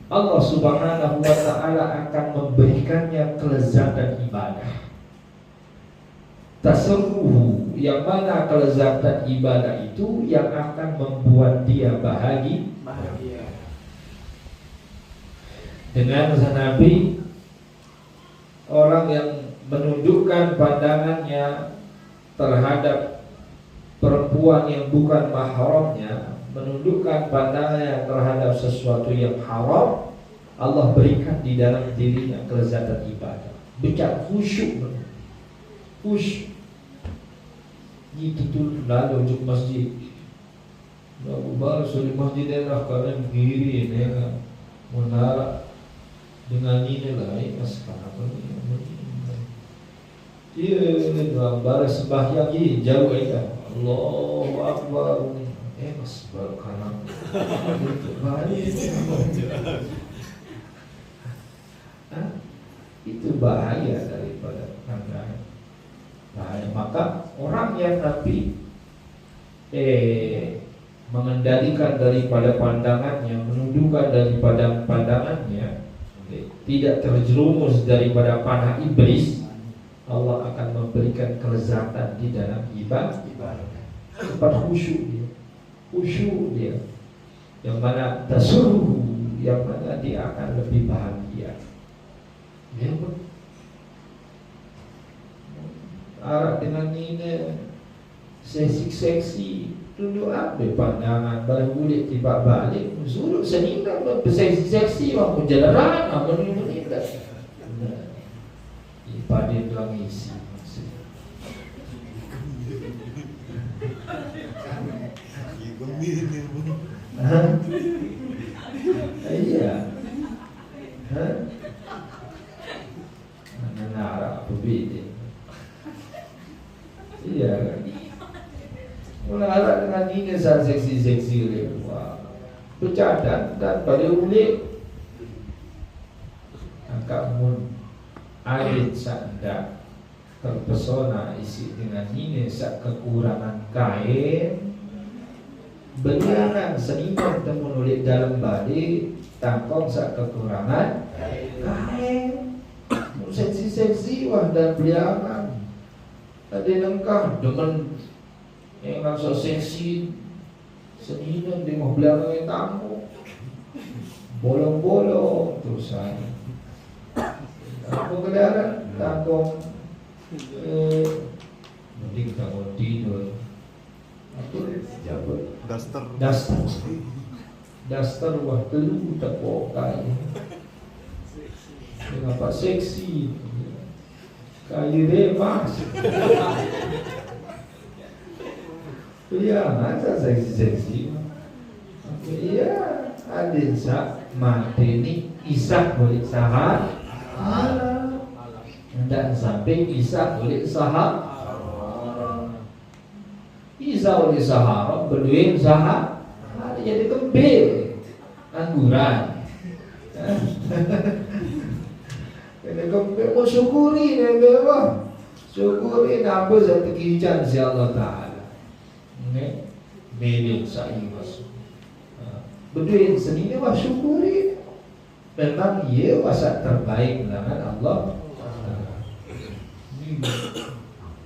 Allah subhanahu wa ta'ala akan memberikannya kelezatan ibadah. Tasurruhu, yang mana kelezatan ibadah itu yang akan membuat dia bahagia. Dengan Nabi, orang yang menundukkan pandangannya terhadap perempuan yang bukan mahramnya, menundukkan pandangannya terhadap sesuatu yang haram, Allah berikan di dalam dirinya kelezatan ibadah. Bicara khusyuk, itu tuh lalu untuk masjid. Baru di masjid daerah kalian begini ini kan, menara dengan ini lah, mas apa ini? Iya, baru sembahyang ini jauh ya. Allahu Akbar. Mas baru kanan. Itu bahaya daripada pandangan. Bahaya. Maka orang yang Nabi mengendalikan daripada pandangannya, menundukkan daripada pandangannya, tidak terjerumus daripada panah iblis, Allah akan memberikan kelezatan di dalam ibadah. Tempat khusyuk dia, yang mana tasurruh, yang mana dia akan lebih bahagia. Ya, arah dengan ini seksi duduk ambil pandangan baru boleh tiba balik suruh seningkan seksi mau jalanan meninggal pada dalam isi. Iya. Nara berbeda. Iya. Mulai dengan ini saat seksi wah, bercadang dan pada ulik angkat mun air sanda terpesona isi dengan ini saat kekurangan kain. Beliangan seniman temu nulis dalam badi tangkong saat kekurangan kain. Seksi wah dan beliangan ada lengkap dengan yang rasa seksi seniman di mau belakang tamu bolong-bolong terus saya aku kendaraan tangkong nanti kita mau tidur. Daster wah telu tak pokai. Kenapa seksi? Kayu remas. Iya, masa seksi. Iya, ada sak mati ni isak boleh sahar. Dan sampai isak boleh sahar. Isa oleh sahara berduit sahar ada jadi kembir angguran. Kena kembir mau syukuri ni bapa. Syukuri apa satu kijan si Allah Taala. Ni milik saya mas. Berduit seni ni wah syukuri. Memang ia wasat terbaik dengan Allah.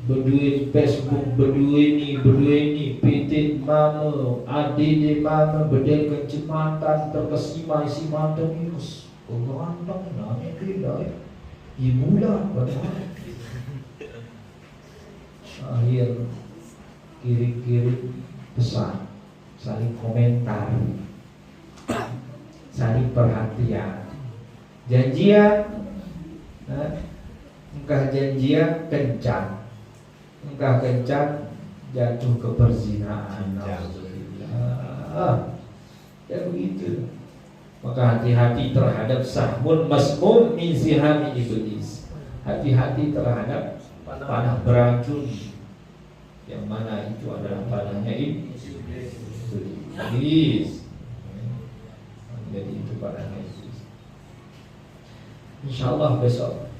Berduit Facebook, berduit ni, pitit mana, adik mana, bedel kecematan, terkesima isi mata minus. Kegantang namanya dia ibu lah akhir kiri-kiri pesan, saling komentar, saling perhatian, janjian. engkah janjian kencan, engkah kencan jatuh ke perzinaan. Ya begitu. Maka hati-hati terhadap sahmun masmum min zihami iblis. Hati-hati terhadap panah beracun, yang mana itu adalah panahnya iblis. Jadi itu panahnya iblis. InsyaAllah besok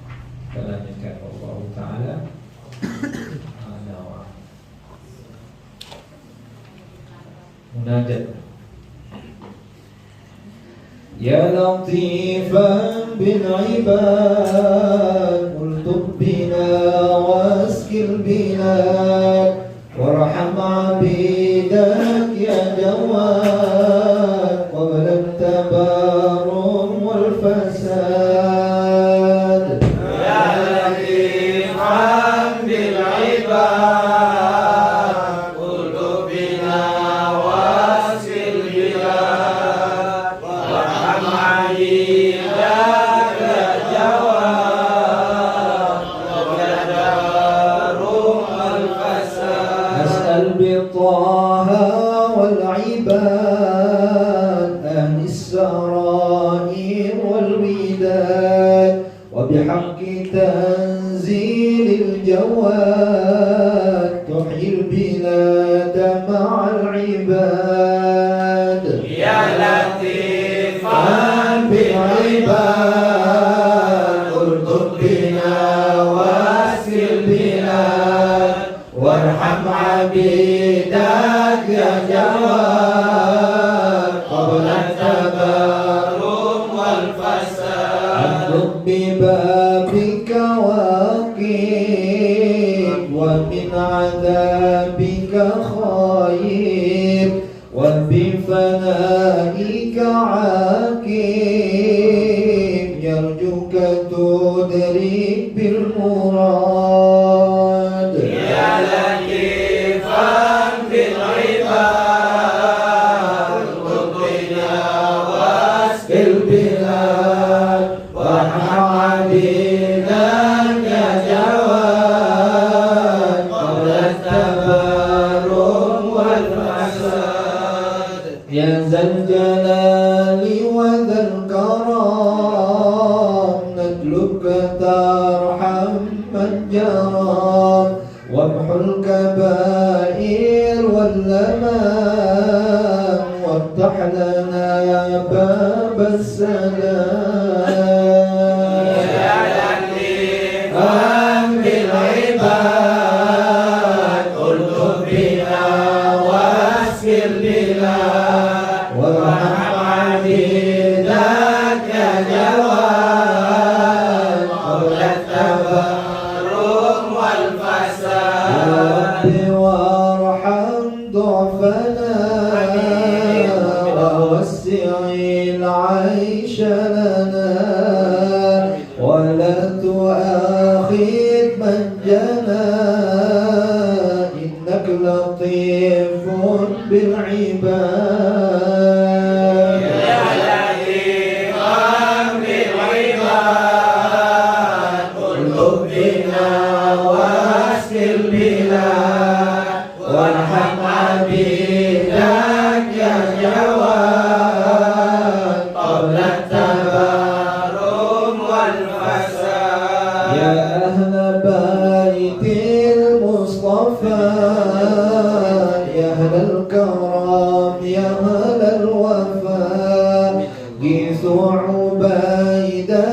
kita lanjutkan Allah Ta'ala. Munajat. Ya latifan bil ibad, ultuf bina waskil bilad, warham abidak ya jawad, qabla tabarum wal fasad. Ya latifan bil ibad, ultuf bina waskil bilad, warham abidak ya jawad, qabla tabarum wal fasad. Nas'al bi taha wal ibad, ahli السرائر والوداد, وبحق تنزيل الجواد, تحيي البلاد مع العباد. يا لطيفا بالعباد, الطف بنا واسر البلاد, وارحم عبيدك يا جواد, قبل التبرم والفساد. اطلب ببابك واقيم, ومن عذابك خايف, وبفنائك عاكف, يرجوك تدرك بالمراد. يا لطيفا بالعباد, قطنا واسق البلاد, وارحم عبيدك يا جواد, قبل التبرم والفساد. يا ذا الجلال وذا الكرام, نطلبك ترحم من جرى, وامحو الكبائر واللمام, وافتح لنا باب السلام. يا لطيفا بالعباد, الطف بنا واسق البلاد, وارحم عبيدك يا جواد, قبل التبرم والفساد. يا رب وارحم ضعفنا, ووسع العيش لنا, ولا تؤاخذ من جنى, إنك لطيف بالعباد. يا لطيفا بالعباد, الطف بنا واسق البلاد, وارحم عبيدك يا جواد, قبل التبرم والفساد. يا أهل بيت المصطفى, يا أهل الكرم, يا أهل الوفاء, قيسوا عبيدا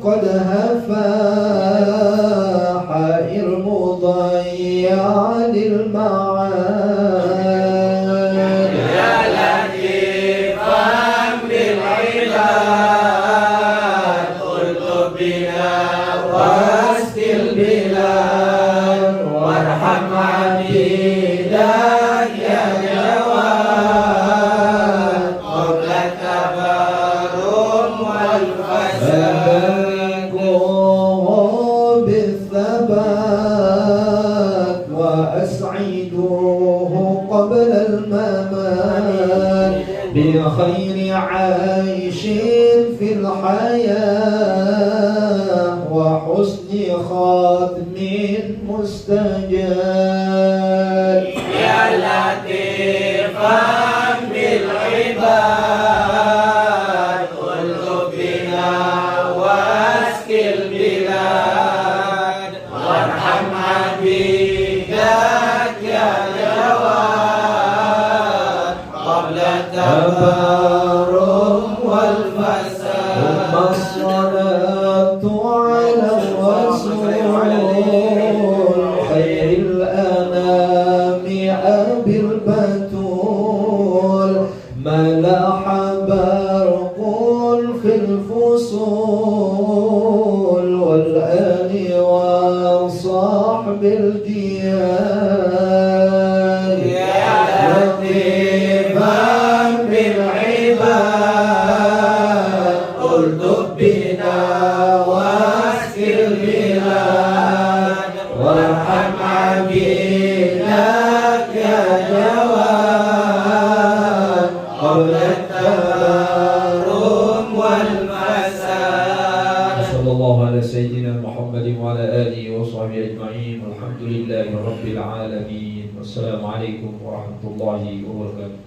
قد هفا, حائر مضيع للمعاد. يا لطيفا بالعباد, الطف بنا واسق البلاد, وارحم عبيدك يا جواد, قبل التبرم والفساد. باركوه بالثبات, وأسعدوه قبل الممات, بخير عيش في الحياة, وحسن ختم مستجاب يا لطيفا بالعباد قل بنا واسقي البلاد وارحم عبيدك يا جواد قبل التبرم والفساد ثم الصلاة على الرسول خير الأنام أبي البتول ملح برق في الفصول والآل وصحب الجياد يا لطيفا بالعباد قلت بنا واسقي البلاد وارحم عبيدك يا جواد قبل التبرم والفساد. صلى الله على سيدنا محمد وعلى آله وصحبه أجمعين والحمد لله رب العالمين والسلام عليكم ورحمة الله وبركاته.